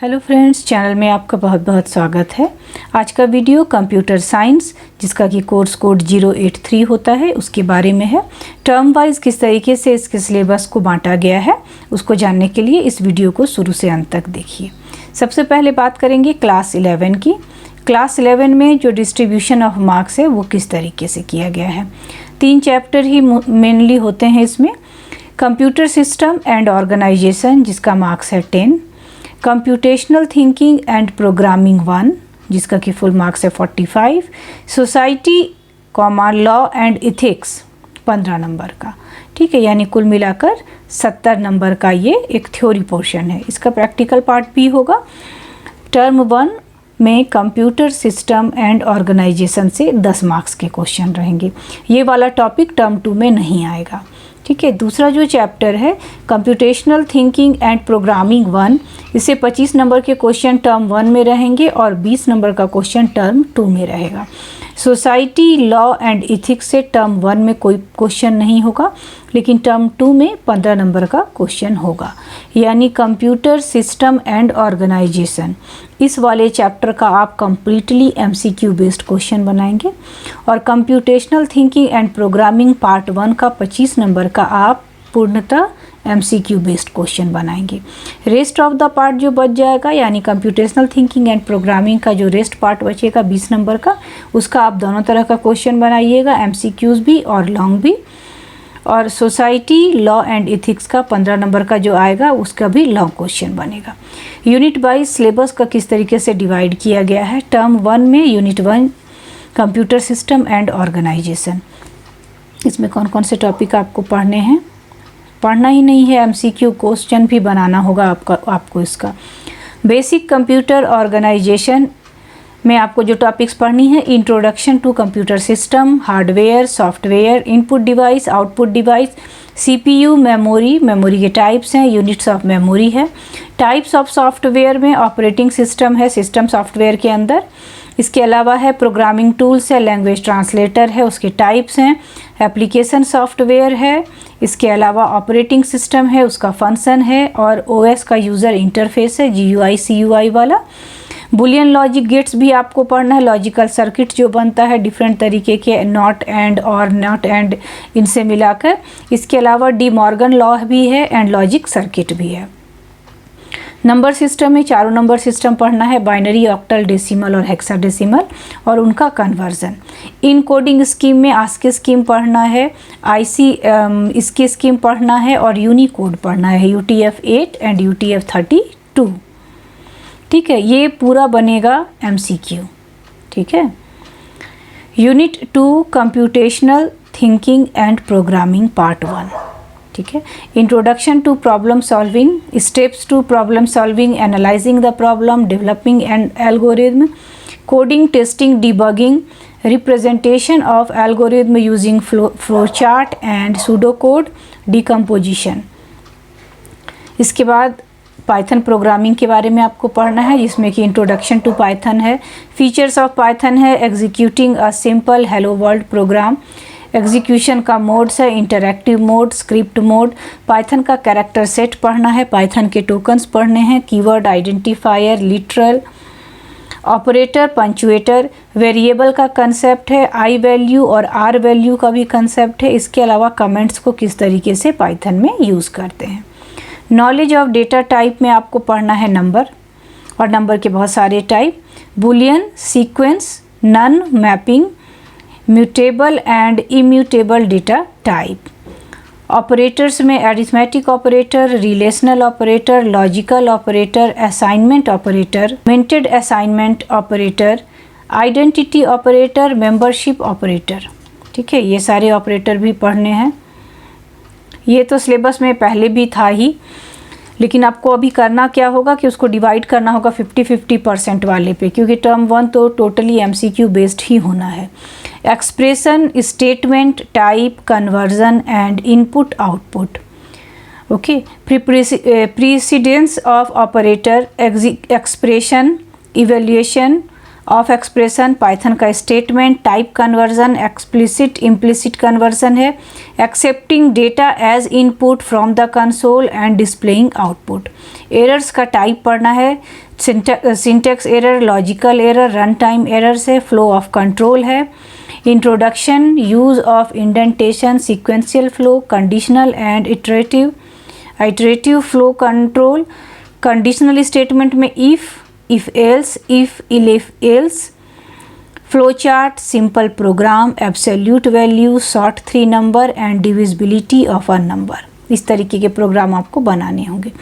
Hello friends, channel में आपका बहुत बहुत स्वागत है। आज का वीडियो कंप्यूटर साइंस, जिसका कि कोर्स कोड 083 होता है, उसके बारे में है। टर्म वाइज किस तरीके से इसके सिलेबस को बांटा गया है, उसको जानने के लिए इस वीडियो को शुरू से अंत तक देखिए। सबसे पहले बात करेंगे क्लास 11 की। क्लास 11 में जो डिस्ट्रीब्यूशन ऑफ मार्क्स है वो किस तरीके से किया गया है। 3 चैप्टर ही मेनली होते हैं इसमें। कंप्यूटर सिस्टम एंड ऑर्गेनाइजेशन, जिसका मार्क्स है 10। कंप्यूटेशनल थिंकिंग एंड प्रोग्रामिंग 1, जिसका कि फुल मार्क्स है 45। Society comma law and ethics 15 number का, ठीक है, यानी कुल मिलाकर 70 नंबर का ये एक थ्योरी पोर्शन है। इसका प्रैक्टिकल पार्ट भी होगा। टर्म 1 में कंप्यूटर सिस्टम एंड ऑर्गेनाइजेशन से 10 मार्क्स के क्वेश्चन रहेंगे। ये वाला टॉपिक टर्म 2 में नहीं आएगा, ठीक है। दूसरा जो चैप्टर है कंप्यूटेशनल थिंकिंग एंड प्रोग्रामिंग 1, इससे 25 नंबर के क्वेश्चन टर्म 1 में रहेंगे और 20 नंबर का क्वेश्चन टर्म 2 में रहेगा। सोसाइटी लॉ एंड इथिक्स से टर्म 1 में कोई क्वेश्चन नहीं होगा, लेकिन टर्म 2 में 15 नंबर का क्वेश्चन होगा। यानी कंप्यूटर सिस्टम एंड ऑर्गेनाइजेशन, इस वाले चैप्टर का आप कंप्लीटली एमसीक्यू बेस्ड क्वेश्चन बनाएंगे। और computational thinking and programming part 1 का 25 नंबर का आप पूर्णतः एमसीक्यू बेस्ड क्वेश्चन बनाएंगे। रेस्ट ऑफ द पार्ट जो बच जाएगा, यानी कंप्यूटेशनल थिंकिंग एंड प्रोग्रामिंग का जो रेस्ट पार्ट बचेगा 20 नंबर का, उसका आप दोनों तरह का क्वेश्चन बनाइएगा, एमसीक्यूज भी और लॉन्ग भी। और सोसाइटी लॉ एंड इथिक्स का 15 नंबर का जो आएगा, उसका भी लॉन्ग क्वेश्चन बनेगा। यूनिट वाइज सिलेबस का किस तरीके से डिवाइड किया गया है। टर्म 1 में unit 1 computer system and organisation, इसमें कौन कौन से टॉपिक आपको पढ़ने हैं, पढ़ना ही नहीं है, एमसीक्यू क्वेश्चन भी बनाना होगा आपको इसका। बेसिक कंप्यूटर ऑर्गेनाइजेशन में आपको जो टॉपिक्स पढ़नी है, introduction to computer system, hardware, software, input device, output device, CPU, memory, memory के टाइप्स हैं, यूनिट्स ऑफ मेमोरी है। टाइप्स ऑफ सॉफ्टवेयर में ऑपरेटिंग सिस्टम है, सिस्टम सॉफ्टवेयर के अंदर। इसके अलावा है प्रोग्रामिंग टूल्स है, लैंग्वेज ट्रांसलेटर है, उसके टाइप्स हैं। एप्लीकेशन सॉफ्टवेयर है, इसके अलावा ऑपरेटिंग सिस्टम है, उसका फंक्शन है, और ओएस का यूज़र इंटरफेस है, जीयूआई सीयूआई वाला। बुलियन लॉजिक गेट्स भी आपको पढ़ना है, लॉजिकल सर्किट जो बनता है डिफरेंट तरीके के, नॉट एंड और नॉट एंड, इनसे मिलाकर। इसके अलावा डी मॉर्गन लॉ भी है एंड लॉजिक सर्किट भी है। नंबर सिस्टम में 4 नंबर सिस्टम पढ़ना है, बाइनरी, ऑक्टल, डेसिमल और हेक्साडेसिमल, और उनका कन्वर्जन। इन कोडिंग स्कीम में आस्की स्कीम पढ़ना है, आईसी इसकी स्कीम पढ़ना है, और यूनिकोड पढ़ना है, UTF-8 एंड UTF-32, ठीक है। ये पूरा बनेगा एमसीक्यू, ठीक है। Unit 2 computational thinking and programming part 1, ठीक है। Introduction to problem solving, steps to problem solving, analysing the problem, developing and algorithm, coding, testing, debugging, representation of algorithm using flow chart and pseudo code, decomposition. इसके बाद Python programming के बारे में आपको पढ़ना है, जिसमें कि इंट्रोडक्शन टू पाइथन है, फीचर्स ऑफ पाइथन है, executing a simple hello world program, execution का मोड्स है, interactive mode, script mode, Python का कैरेक्टर सेट पढ़ना है, पाइथन के टोकन्स पढ़ने हैं, keyword identifier, literal, operator, punctuator, variable का कंसेप्ट है, आई वैल्यू और आर वैल्यू का भी कंसेप्ट है। इसके अलावा कमेंट्स को किस तरीके से पाइथन में यूज़ करते हैं। नॉलेज ऑफ डेटा टाइप में आपको पढ़ना है नंबर, और नंबर के बहुत सारे type, Boolean, sequence, none, mapping, mutable and immutable data type. Operators में arithmetic operator, relational operator, logical operator, assignment operator, augmented assignment operator, identity operator, membership operator, ठीक है। ये सारे ऑपरेटर भी पढ़ने हैं। ये तो सिलेबस में पहले भी था ही, लेकिन आपको अभी करना क्या होगा कि उसको डिवाइड करना होगा 50-50% वाले पे, क्योंकि टर्म 1 तो टोटली एमसीक्यू बेस्ड ही होना है। Expression, statement, type, conversion and input output, okay. Precedence of operator, expression, evaluation of expression, Python का statement, type conversion, explicit implicit conversion है, accepting data as input from the console and displaying output. Errors का type पढ़ना है, syntax error, logical error, run time errors है, flow of control है, introduction, use of indentation, sequential flow, conditional and iterative flow control, conditional statement में if else, flow chart, simple program, absolute value, short 3 number and divisibility of a number. इस तरीके के programme आपको बनाने होंगे।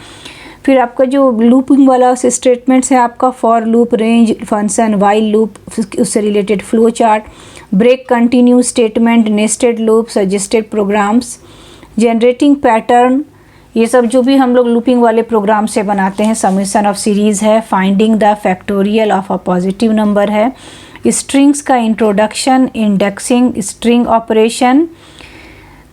फिर आपका जो लूपिंग वाला स्टेटमेंट्स है आपका for loop, range function, while loop, उससे related flow chart, break, continue statement, nested loop, suggested programs, generating pattern, ये सब जो भी हम लोग लूपिंग वाले प्रोग्राम से बनाते हैं। समेशन ऑफ सीरीज़ है, finding the factorial of a positive number है, स्ट्रिंग्स का introduction, indexing, string operation,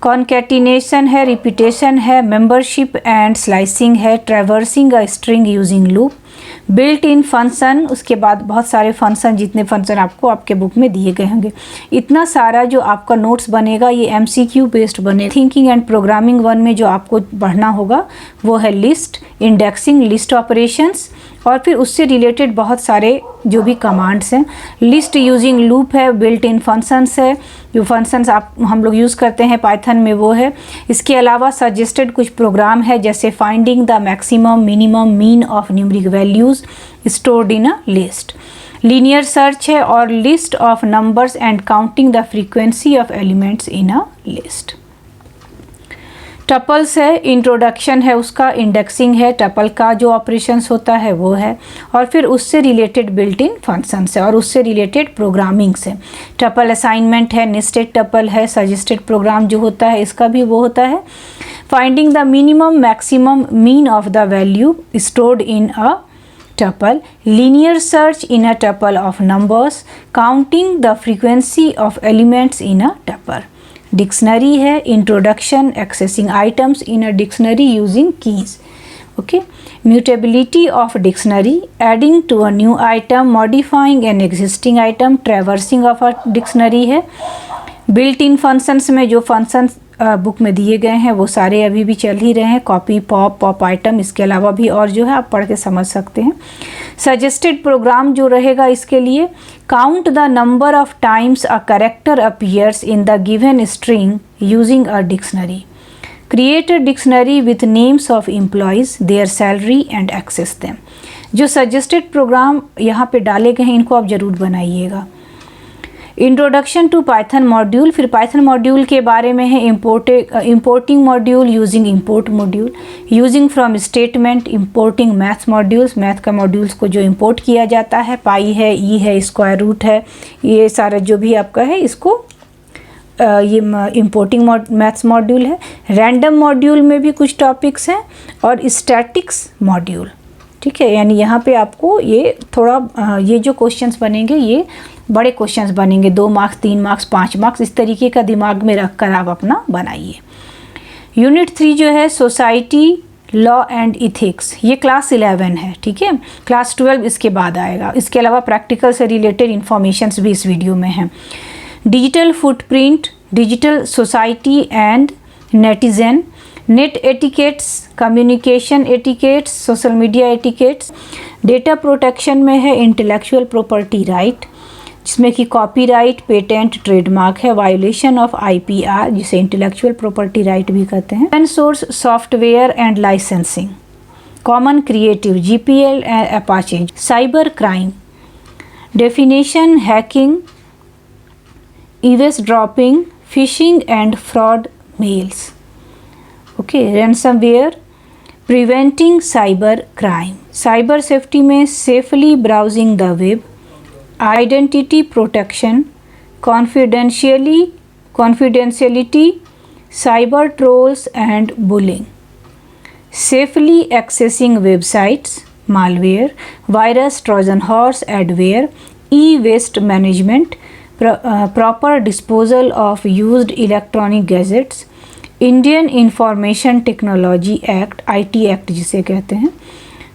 concatenation है, रिपीटेशन है, मेंबरशिप एंड स्लाइसिंग है, traversing a string using loop, built in function, उसके बाद बहुत सारे फंक्शन, जितने फंक्शन आपको आपके बुक में दिए गए होंगे। इतना सारा जो आपका नोट्स बनेगा ये MCQ बेस्ड बनेगा। थिंकिंग एंड प्रोग्रामिंग 1 में जो आपको पढ़ना होगा वो है लिस्ट, इंडेक्सिंग, लिस्ट ऑपरेशंस, और फिर उससे रिलेटेड बहुत सारे जो भी कमांड्स हैं। लिस्ट यूजिंग लूप है, बिल्ट इन फंक्शंस है, जो फंक्शंस हम लोग यूज़ करते हैं पाइथन में वो है। इसके अलावा सजेस्टेड कुछ प्रोग्राम है, जैसे finding the maximum, minimum, mean of numeric values stored in a list, linear search है, और list of numbers and counting the frequency of elements in a list. Tuples है, इंट्रोडक्शन है उसका, इंडेक्सिंग है, tuple का जो ऑपरेशंस होता है वो है, और फिर उससे रिलेटेड बिल्ट इन फंक्शंस है, और उससे रिलेटेड प्रोग्रामिंग्स है। टपल असाइनमेंट है, नेस्टेड टपल है, सजेस्टेड प्रोग्राम जो होता है इसका भी वो होता है। Finding the minimum, maximum, mean of the value stored in a tuple, linear search in a tuple of numbers, counting the frequency of elements in a tuple. Dictionary है, introduction, accessing items in a dictionary using keys, okay. Mutability of dictionary, adding to a new item, modifying an existing item, traversing of a dictionary है। Built in functions में जो functions book में दिए गए हैं वो सारे अभी भी चल ही रहे हैं, कॉपी, पॉप आइटम, इसके अलावा भी और जो है आप पढ़ के समझ सकते हैं। सजेस्टेड प्रोग्राम जो रहेगा इसके लिए, count the number of times a character appears in the given string using a dictionary, create a dictionary with names of employees, their salary and access them. जो सजेस्टेड प्रोग्राम यहाँ पे डाले गए हैं इनको आप ज़रूर बनाइएगा। इंट्रोडक्शन टू पाइथन मॉड्यूल, फिर पाइथन मॉड्यूल के बारे में है, importing module, using import module, using from statement, importing maths modules, math का मॉड्यूल्स को जो इंपोर्ट किया जाता है, पाई है, ई है, स्क्वायर रूट है, ये सारा जो भी आपका है इसको ये इंपोर्टिंग मैथ्स मॉड्यूल है। रैंडम मॉड्यूल में भी कुछ टॉपिक्स हैं, और स्टैटिक्स मॉड्यूल, ठीक है। यानी यहाँ पे आपको ये थोड़ा ये जो क्वेश्चंस बनेंगे ये बड़े क्वेश्चंस बनेंगे, 2 मार्क्स, 3 मार्क्स, 5 मार्क्स, इस तरीके का दिमाग में रख कर आप अपना बनाइए। यूनिट 3 जो है सोसाइटी, लॉ एंड इथिक्स, ये क्लास 11 है, ठीक है। क्लास 12 इसके बाद आएगा। इसके अलावा प्रैक्टिकल से रिलेटेड इन्फॉर्मेशंस भी इस वीडियो में हैं। Digital footprint, digital society and netizen, net etiquettes, communication etiquettes, social media etiquettes. Data protection में है इंटेलेक्चुअल प्रॉपर्टी राइट, जिसमें कि कॉपीराइट, पेटेंट, ट्रेडमार्क है। वायोलेशन ऑफ IPR, जिसे इंटेलेक्चुअल प्रॉपर्टी राइट भी कहते हैं। Open source software and licensing, common creative, GPL and Apache. Cyber crime, definition, hacking, eavesdropping, phishing and fraud mails, okay. Ransomware, preventing cyber crime. Cyber safety में safely browsing the web, identity protection, confidentiality, cyber trolls and bullying, safely accessing websites, malware, virus, Trojan horse, adware, e-waste management, proper disposal of used electronic gadgets, Indian information technology act, IT act जिसे कहते हैं,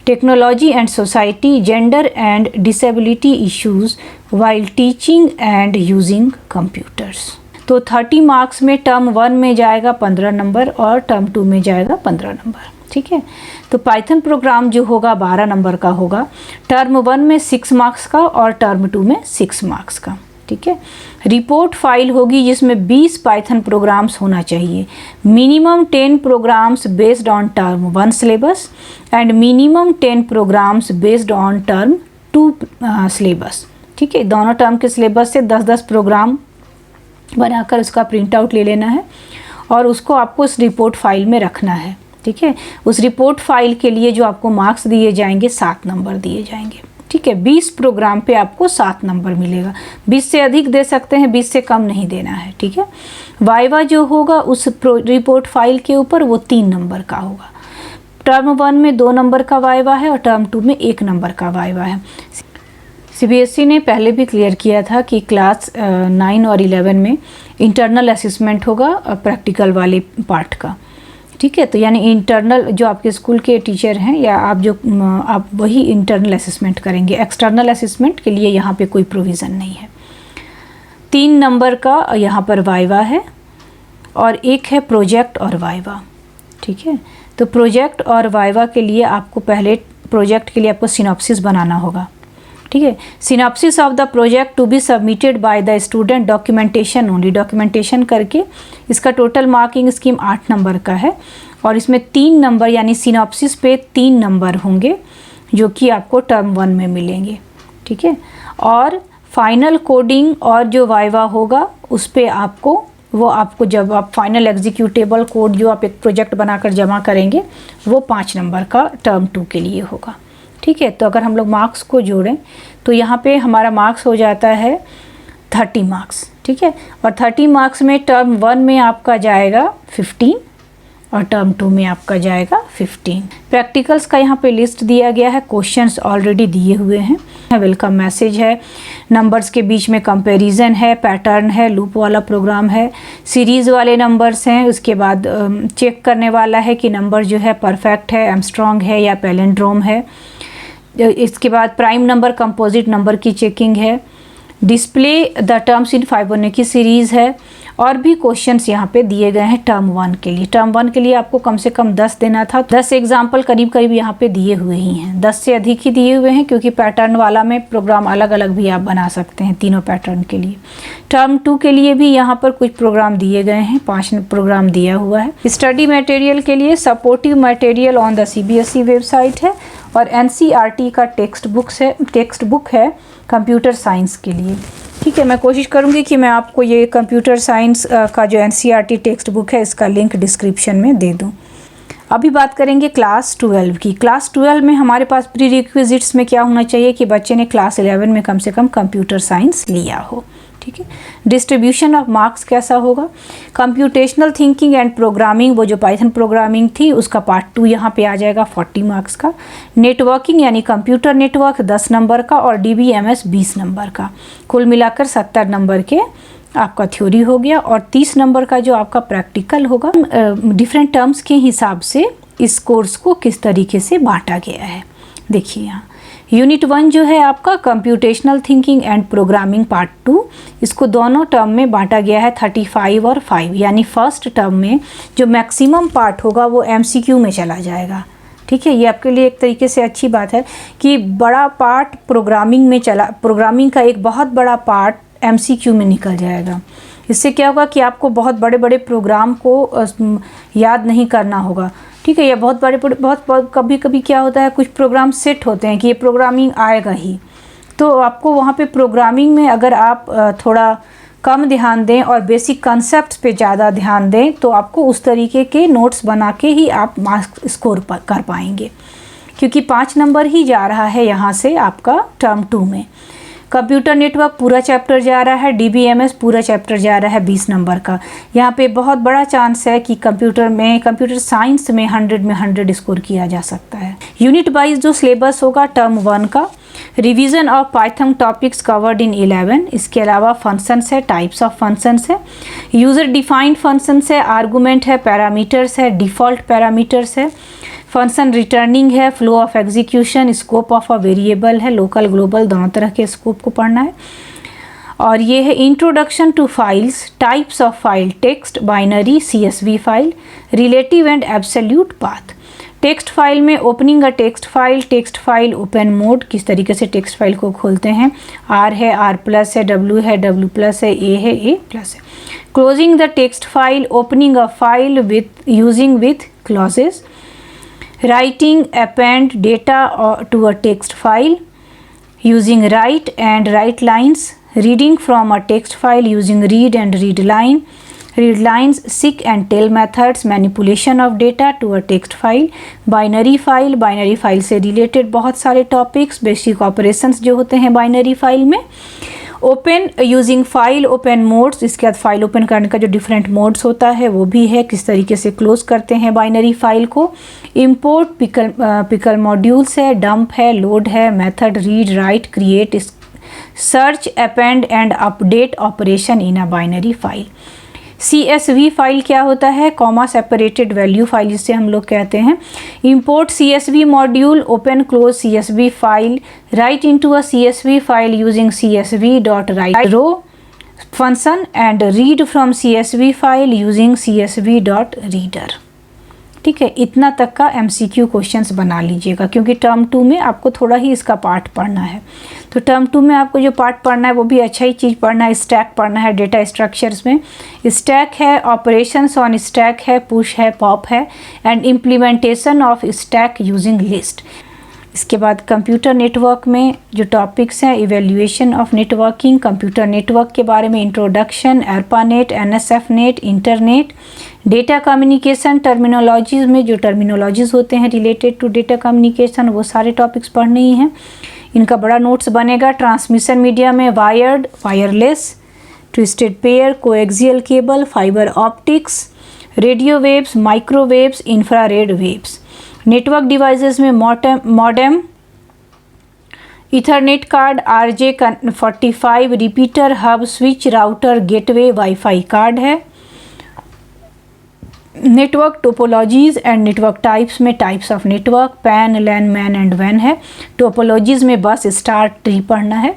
technology and society, gender and disability issues while teaching and using computers. तो 30 marks में term 1 में जाएगा 15 number और term 2 में जाएगा 15 नंबर। ठीक है, तो पाइथन प्रोग्राम जो होगा 12 नंबर का होगा, टर्म 1 में 6 मार्क्स का और टर्म 2 में 6 मार्क्स का। ठीक है, रिपोर्ट फाइल होगी जिसमें 20 पाइथन प्रोग्राम्स होना चाहिए। Minimum 10 programs based on term 1 syllabus and minimum 10 programs based on term 2 syllabus. ठीक है, दोनों टर्म के सिलेबस से 10-10 प्रोग्राम बनाकर उसका प्रिंट आउट ले लेना है और उसको आपको उस रिपोर्ट फाइल में रखना है। ठीक है, उस रिपोर्ट फाइल के लिए जो आपको मार्क्स दिए जाएंगे 7 नंबर दिए जाएंगे। ठीक है, 20 प्रोग्राम पे आपको 7 नंबर मिलेगा। 20 से अधिक दे सकते हैं, 20 से कम नहीं देना है। ठीक है, वाइवा जो होगा उस रिपोर्ट फाइल के ऊपर वो 3 नंबर का होगा। टर्म 1 में 2 नंबर का वाइवा है और टर्म 2 में 1 नंबर का वाइवा है। सीबीएसई ने पहले भी क्लियर किया था कि क्लास 9 और 11 में इंटरनल असेसमेंट होगा प्रैक्टिकल वाले पार्ट का। ठीक है, तो यानी इंटरनल जो आपके स्कूल के टीचर हैं या आप वही इंटरनल असेसमेंट करेंगे। एक्सटर्नल असेसमेंट के लिए यहाँ पे कोई प्रोविज़न नहीं है। 3 नंबर का यहाँ पर वाइवा है और एक है प्रोजेक्ट और वाइवा। ठीक है, तो प्रोजेक्ट और वाइवा के लिए आपको पहले प्रोजेक्ट के लिए आपको सिनॉप्सिस बनाना होगा। ठीक है, synopsis of the project to be submitted by the student, documentation only, documentation करके। इसका टोटल मार्किंग स्कीम 8 नंबर का है और इसमें 3 नंबर यानी सिनॉप्सिस पे 3 नंबर होंगे जो कि आपको टर्म 1 में मिलेंगे। ठीक है, और फाइनल कोडिंग और जो वाइवा होगा उस पे आपको जब आप फाइनल एग्जीक्यूटेबल कोड जो आप एक प्रोजेक्ट बनाकर जमा करेंगे वो 5 नंबर का टर्म 2 के लिए होगा। ठीक है, तो अगर हम लोग मार्क्स को जोड़ें तो यहाँ पे हमारा मार्क्स हो जाता है 30 मार्क्स। ठीक है, और 30 मार्क्स में टर्म 1 में आपका जाएगा 15 और टर्म 2 में आपका जाएगा 15। प्रैक्टिकल्स का यहाँ पे लिस्ट दिया गया है, क्वेश्चंस ऑलरेडी दिए हुए हैं, वेलकम मैसेज है, नंबर्स के बीच में कंपैरिजन है, पैटर्न है, लूप वाला प्रोग्राम है, सीरीज़ वाले नंबर्स हैं, उसके बाद चेक करने वाला है कि नंबर जो है परफेक्ट है, एमस्ट्रॉन्ग है या पैलिंड्रोम है। इसके बाद प्राइम नंबर कंपोजिट नंबर की चेकिंग है, display the terms in Fibonacci series है और भी क्वेश्चंस यहाँ पे दिए गए हैं टर्म 1 के लिए। टर्म 1 के लिए आपको कम से कम 10 देना था, 10 एग्जाम्पल करीब करीब यहाँ पे दिए हुए ही हैं, 10 से अधिक ही दिए हुए हैं क्योंकि पैटर्न वाला में प्रोग्राम अलग अलग भी आप बना सकते हैं तीनों पैटर्न के लिए। टर्म 2 के लिए भी यहाँ पर कुछ प्रोग्राम दिए गए हैं, 5 प्रोग्राम दिया हुआ है। स्टडी मटेरियल के लिए supportive material on the CBSE website है और एनसीईआरटी का टेक्स्ट बुक है कंप्यूटर साइंस के लिए। ठीक है, मैं कोशिश करूंगी कि मैं आपको ये कंप्यूटर साइंस का जो एनसीईआरटी टेक्स्ट बुक है इसका लिंक डिस्क्रिप्शन में दे दूं। अभी बात करेंगे क्लास 12 की। क्लास 12 में हमारे पास प्री रिक्विजिट्स में क्या होना चाहिए कि बच्चे ने क्लास 11 में कम से कम कंप्यूटर साइंस लिया हो। ठीक है, डिस्ट्रीब्यूशन ऑफ मार्क्स कैसा होगा, कंप्यूटेशनल थिंकिंग एंड प्रोग्रामिंग, वो जो पाइथन प्रोग्रामिंग थी उसका पार्ट 2 यहाँ पे आ जाएगा 40 मार्क्स का। नेटवर्किंग यानी कंप्यूटर नेटवर्क 10 नंबर का और डीबीएमएस 20 नंबर का, कुल मिलाकर 70 नंबर के आपका थ्योरी हो गया। और 30 नंबर का जो आपका प्रैक्टिकल होगा। डिफरेंट टर्म्स के हिसाब से इस कोर्स को किस तरीके से बांटा गया है देखिए यहाँ। यूनिट 1 जो है आपका computational thinking and programming part 2, इसको दोनों टर्म में बांटा गया है 35 और 5, यानी फर्स्ट टर्म में जो मैक्सिमम पार्ट होगा वो एमसीक्यू में चला जाएगा। ठीक है, ये आपके लिए एक तरीके से अच्छी बात है कि बड़ा पार्ट प्रोग्रामिंग का एक बहुत बड़ा पार्ट एमसीक्यू में निकल जाएगा। इससे क्या होगा कि आपको बहुत बड़े बड़े प्रोग्राम को याद नहीं करना होगा। ठीक है, या बहुत कभी कभी क्या होता है कुछ प्रोग्राम सेट होते हैं कि ये प्रोग्रामिंग आएगा ही, तो आपको वहाँ पे प्रोग्रामिंग में अगर आप थोड़ा कम ध्यान दें और बेसिक कॉन्सेप्ट्स पे ज़्यादा ध्यान दें तो आपको उस तरीके के नोट्स बना के ही आप मार्क्स स्कोर कर पाएंगे, क्योंकि 5 नंबर ही जा रहा है यहाँ से आपका टर्म 2 में। कंप्यूटर नेटवर्क पूरा चैप्टर जा रहा है, डीबीएमएस पूरा चैप्टर जा रहा है 20 नंबर का। यहाँ पे बहुत बड़ा चांस है कि कंप्यूटर साइंस में 100 में 100 स्कोर किया जा सकता है। यूनिट वाइज जो सिलेबस होगा टर्म 1 का, revision of Python topics covered in 11, इसके अलावा फंक्शंस है, टाइप्स ऑफ फंक्शंस है, यूज़र डिफाइंड फंक्शंस है, आर्गूमेंट है, पैरामीटर्स है, डिफ़ॉल्ट पैरामीटर्स है, फंक्शन रिटर्निंग है, flow of execution, scope of a variable है, लोकल ग्लोबल दोनों तरह के स्कोप को पढ़ना है। और ये है introduction to files, types of file, text, binary, CSV file, relative and absolute path. Text file में opening a text file open mode, किस तरीके से टेक्स्ट फाइल को खोलते हैं, R है, R+ है, W है, W+ है, A है, A+ है। Closing the text file, opening a file with using with clauses, writing append data to a text file using write and write lines, reading from a text file using read and read lines, seek and tell methods, manipulation of data to a text file, binary file से related बहुत सारे topics, basic operations जो होते हैं binary file में, open using file open modes, इसके बाद file open करने का जो डिफरेंट मोड्स होता है वो भी है, किस तरीके से क्लोज करते हैं बाइनरी फाइल को, इंपोर्ट पिकल मॉड्यूल्स है, डंप है, लोड है, method read write create, search append and update operation in a binary file. CSV file क्या होता है, कॉमा सेपरेटेड वैल्यू फाइल जिसे हम लोग कहते हैं। Import CSV module, open close CSV file, write into a CSV file using CSV.write row function and read from CSV file using CSV.reader। ठीक है, इतना तक का MCQ क्वेश्चंस बना लीजिएगा, क्योंकि टर्म 2 में आपको थोड़ा ही इसका पार्ट पढ़ना है। तो टर्म 2 में आपको जो पार्ट पढ़ना है वो भी अच्छा ही चीज़ पढ़ना है, स्टैक पढ़ना है, डेटा स्ट्रक्चर्स में स्टैक है, ऑपरेशंस ऑन स्टैक है, पुश है, पॉप है, and implementation of stack using list. इसके बाद कंप्यूटर नेटवर्क में जो टॉपिक्स हैं, evaluation of networking, computer network के बारे में introduction, ARPANET, NSFNet, internet, data communication terminologies में जो टर्मिनोलॉजीज़ होते हैं रिलेटेड टू डेटा कम्युनिकेशन, वो सारे टॉपिक्स पढ़ने ही हैं। इनका बड़ा नोट्स बनेगा। ट्रांसमिशन मीडिया में wired, wireless, twisted pair, coaxial cable, fibre optics, radio waves, microwaves, infrared waves. Network devices में modem, Ethernet card, RJ45, repeater, hub, switch, router, gateway, WiFi card है। Network topologies and network types में types of network, PAN, LAN, MAN and वैन है। Topologies में bus, star, tree पढ़ना है।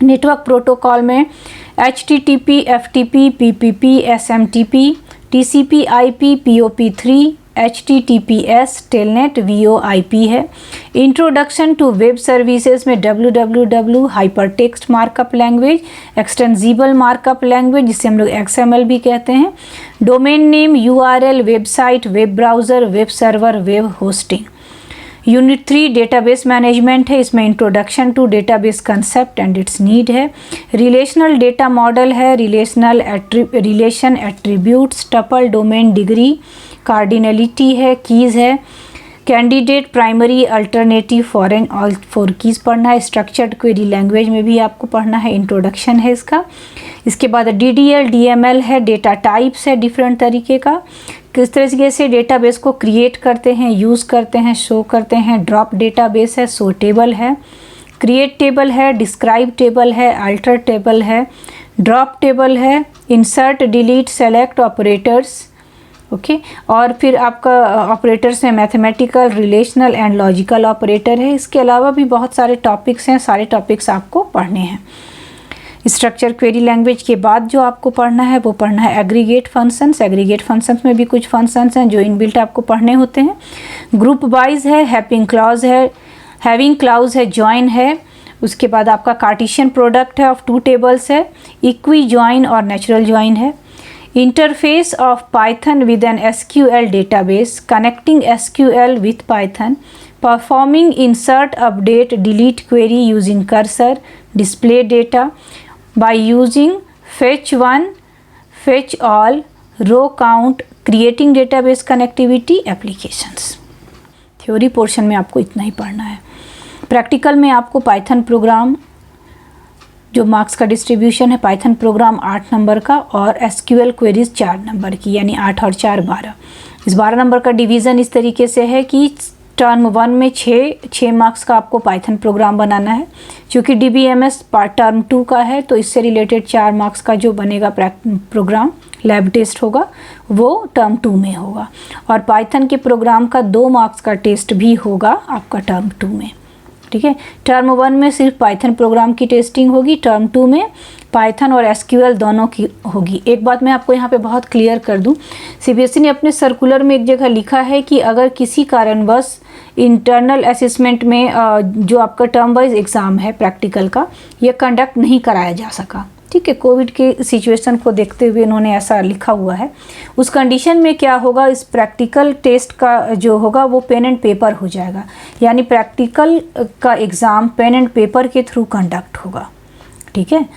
Network protocol में HTTP, FTP, PPP, SMTP, TCP, IP, POP3, HTTPS, Telnet, VoIP है। Introduction to web services में www, hypertext markup language, extensible markup language जिसे हम लोग XML भी कहते हैं, domain name, URL, website, web browser, web server, web hosting. Unit 3 database management है, इसमें introduction to database concept and its need है। रिलेशनल डेटा मॉडल है, relation attributes, tuple, domain, degree, cardinality है, कीज़ है, candidate, primary, alternative, foreign, all 4 keys पढ़ना है। Structured query language में भी आपको पढ़ना है, इंट्रोडक्शन है इसका। इसके बाद DDL, DML है, डेटा टाइप्स है डिफरेंट तरीके का, किस तरीके से डेटाबेस को क्रिएट करते हैं, यूज़ करते हैं, शो करते हैं। ड्रॉप डेटाबेस है, शो टेबल है, क्रिएट टेबल है, डिस्क्राइब टेबल है, अल्टर टेबल है, ड्रॉप टेबल है, insert, delete, select operators, okay. और फिर आपका ऑपरेटर्स में mathematical, relational and logical operator है। इसके अलावा भी बहुत सारे टॉपिक्स हैं, सारे टॉपिक्स आपको पढ़ने हैं। स्ट्रक्चर क्वेरी लैंग्वेज के बाद जो आपको पढ़ना है वो पढ़ना है एग्रीगेट फंक्शंस। एग्रीगेट फंक्शंस में भी कुछ फंक्शंस हैं जो इनबिल्ट आपको पढ़ने होते हैं। ग्रुप वाइज है, हैविंग क्लाउज है, जॉइन है। उसके बाद आपका कार्टेशियन प्रोडक्ट है ऑफ 2 टेबल्स है, इक्वी जॉइन और नेचुरल जॉइन है। Interface of Python with an SQL database, connecting SQL with Python, performing insert, update, delete query using cursor, display data by using fetch one, fetch all, row count, creating database connectivity applications। Theory portion में आपको इतना ही पढ़ना है। Practical में आपको Python programme, जो marks का distribution है, पाइथन प्रोग्राम 8 नंबर का और SQL क्वेरीज 4 नंबर की, यानी 8 और 4 12। इस 12 नंबर का डिवीज़न इस तरीके से है कि टर्म 1 में 6 मार्क्स का आपको पाइथन प्रोग्राम बनाना है। क्योंकि DBMS पार्ट टर्म 2 का है तो इससे रिलेटेड 4 मार्क्स का जो बनेगा प्रोग्राम, लैब टेस्ट होगा, वो टर्म 2 में होगा। और पाइथन के प्रोग्राम का 2 मार्क्स का टेस्ट भी होगा आपका टर्म 2 में। ठीक है। टर्म 1 में सिर्फ पाइथन प्रोग्राम की टेस्टिंग होगी, टर्म 2 में पाइथन और एसक्यूएल दोनों की होगी। एक बात मैं आपको यहाँ पे बहुत क्लियर कर दूँ, सीबीएसई ने अपने सर्कुलर में एक जगह लिखा है कि अगर किसी कारणवश इंटरनल असेसमेंट में जो आपका टर्म वाइज एग्ज़ाम है प्रैक्टिकल का, ये कंडक्ट नहीं कराया जा सका, ठीक है, कोविड के सिचुएशन को देखते हुए इन्होंने ऐसा लिखा हुआ है, उस कंडीशन में क्या होगा, इस प्रैक्टिकल टेस्ट का जो होगा वो पेन एंड पेपर हो जाएगा, यानी प्रैक्टिकल का एग्ज़ाम पेन एंड पेपर के थ्रू कंडक्ट होगा, ठीक है।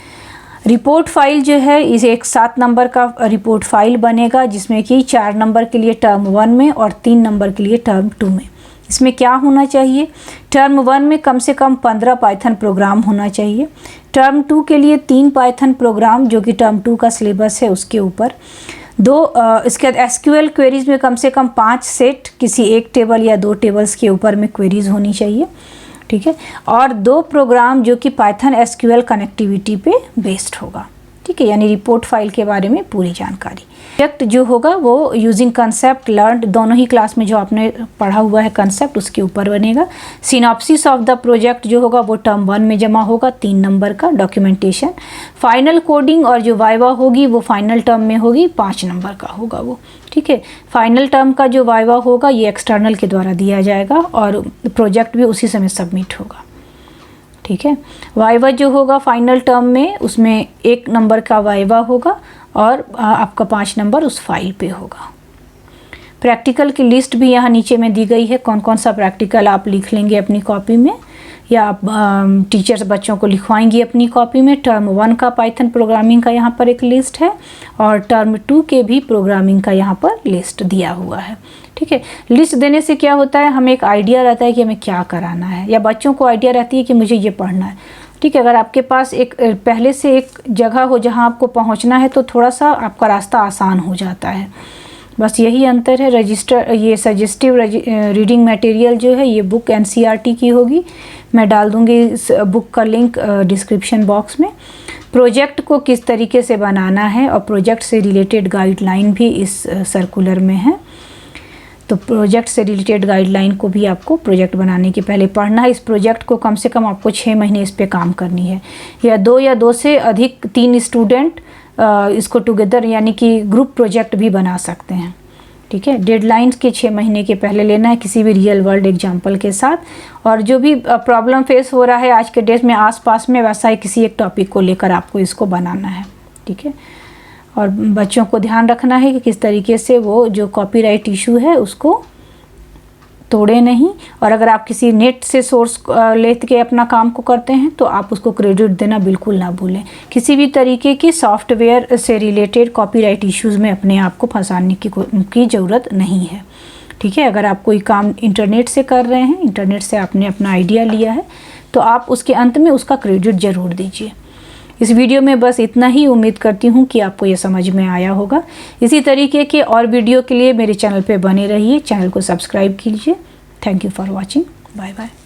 रिपोर्ट फाइल जो है इसे एक 7 नंबर का रिपोर्ट फाइल बनेगा, जिसमें कि 4 नंबर के लिए टर्म 1 में और 3 नंबर के लिए टर्म 2 में। इसमें क्या होना चाहिए, टर्म 1 में कम से कम 15 पाइथन प्रोग्राम होना चाहिए, टर्म 2 के लिए 3 पाइथन प्रोग्राम जो कि टर्म 2 का सिलेबस है उसके ऊपर, इसके बाद एसक्यूएल क्वेरीज में कम से कम 5 सेट किसी एक टेबल या 2 टेबल्स के ऊपर में क्वेरीज होनी चाहिए, ठीक है, और 2 प्रोग्राम जो कि पाइथन एसक्यूएल कनेक्टिविटी पे बेस्ड होगा, ठीक है, यानी रिपोर्ट फाइल के बारे में पूरी जानकारी। प्रोजेक्ट जो होगा वो यूजिंग कंसेप्ट लर्न, दोनों ही क्लास में जो आपने पढ़ा हुआ है कंसेप्ट उसके ऊपर बनेगा। सिनॉप्सिस ऑफ द प्रोजेक्ट जो होगा वो टर्म 1 में जमा होगा, 3 नंबर का डॉक्यूमेंटेशन। फाइनल कोडिंग और जो वाइवा होगी वो फाइनल टर्म में होगी, 5 नंबर का होगा वो, ठीक है। फाइनल टर्म का जो वाइवा होगा ये एक्सटर्नल के द्वारा दिया जाएगा और प्रोजेक्ट भी उसी समय सबमिट होगा, ठीक है। वाइवा जो होगा फाइनल टर्म में उसमें 1 नंबर का वाइवा होगा और आपका 5 नंबर उस फाइल पे होगा। प्रैक्टिकल की लिस्ट भी यहाँ नीचे में दी गई है, कौन कौन सा प्रैक्टिकल आप लिख लेंगे अपनी कॉपी में या आप टीचर्स बच्चों को लिखवाएंगी अपनी कॉपी में। टर्म 1 का पाइथन प्रोग्रामिंग का यहाँ पर एक लिस्ट है और टर्म 2 के भी प्रोग्रामिंग का यहाँ पर लिस्ट दिया हुआ है, ठीक है। लिस्ट देने से क्या होता है, हमें एक आइडिया रहता है कि हमें क्या कराना है, या बच्चों को आइडिया रहती है कि मुझे ये पढ़ना है, ठीक है। अगर आपके पास एक पहले से एक जगह हो जहाँ आपको पहुँचना है तो थोड़ा सा आपका रास्ता आसान हो जाता है, बस यही अंतर है। ये सजेस्टिव रीडिंग मटेरियल जो है ये बुक एनसीईआरटी की होगी, मैं डाल दूँगी इस बुक का लिंक डिस्क्रिप्शन बॉक्स में। प्रोजेक्ट को किस तरीके से बनाना है और प्रोजेक्ट से रिलेटेड गाइडलाइन भी इस सर्कुलर में है, तो प्रोजेक्ट से रिलेटेड गाइडलाइन को भी आपको प्रोजेक्ट बनाने के पहले पढ़ना है। इस प्रोजेक्ट को कम से कम आपको 6 महीने इस पे काम करनी है, या 2 से अधिक 3 स्टूडेंट इसको टुगेदर यानी कि ग्रुप प्रोजेक्ट भी बना सकते हैं, ठीक है। डेडलाइंस के 6 महीने के पहले लेना है किसी भी रियल वर्ल्ड एग्जाम्पल के साथ, और जो भी प्रॉब्लम फेस हो रहा है आज के डेट में आसपास में वैसा ही किसी एक टॉपिक को लेकर आपको इसको बनाना है, ठीक है। और बच्चों को ध्यान रखना है कि किस तरीके से वो जो कॉपीराइट इशू है उसको तोड़े नहीं, और अगर आप किसी नेट से सोर्स ले के अपना काम को करते हैं तो आप उसको क्रेडिट देना बिल्कुल ना भूलें। किसी भी तरीके की सॉफ्टवेयर से रिलेटेड कॉपीराइट इश्यूज़ में अपने आप को फंसाने की ज़रूरत नहीं है, ठीक है। अगर आप कोई काम इंटरनेट से कर रहे हैं, इंटरनेट से आपने अपना आइडिया लिया है, तो आप उसके अंत में उसका क्रेडिट ज़रूर दीजिए। इस वीडियो में बस इतना ही, उम्मीद करती हूँ कि आपको ये समझ में आया होगा। इसी तरीके के और वीडियो के लिए मेरे चैनल पे बने रहिए, चैनल को सब्सक्राइब कीजिए। Thank you for watching, bye bye.